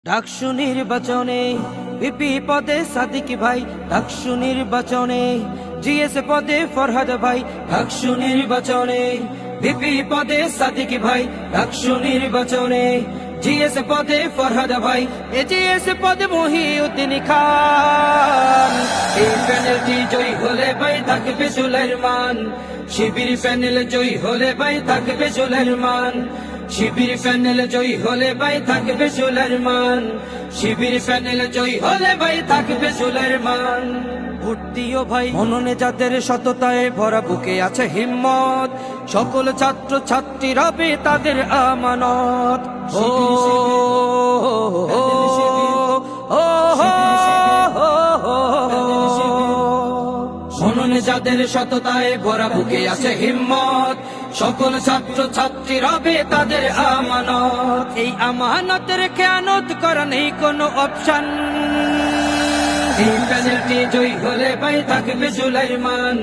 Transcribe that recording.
ডাকসু নির্বাচনে ভিপি পদে সাদিক ভাই, ডাকসু নির্বাচনে জিএস পদে ফরহাদ ভাই, ডাকসু নির্বাচনে ভিপি পদে সাদিক ভাই, ডাকসু নির্বাচনে জিএস পদে ফরহাদ ভাই, এজিএস পদে মহিউদ্দিন খান। এই প্যানেলটি জয়ী হলে ভাই থাকবে সুলাইমান, শিবির প্যানেল জয়ী হলে ভাই থাকবে সুলাইমান, শিবির প্যানেল জয়ী হলে ভাই থাকবে সুলাইমান, শিবির প্যানেল জয়ী হলে ভাই থাকবে সুলাইমান। ভোট দিও ভাই মননে যাদের সততায় ভরা, বুকে আছে হিম্মত, সকল ছাত্র ছাত্রী রবে তাদের আমানত। ও মননে যাদের সততায় ভরা, বুকে আছে হিম্মত, সকল ছাত্র ছাত্রী রবে তাদের আমানত। এই আমানতের খেয়ানত করা নেই কোনো অপশন। এই প্যানেলটি জয়ী হলে ভাই থাকবে সুলাইমান,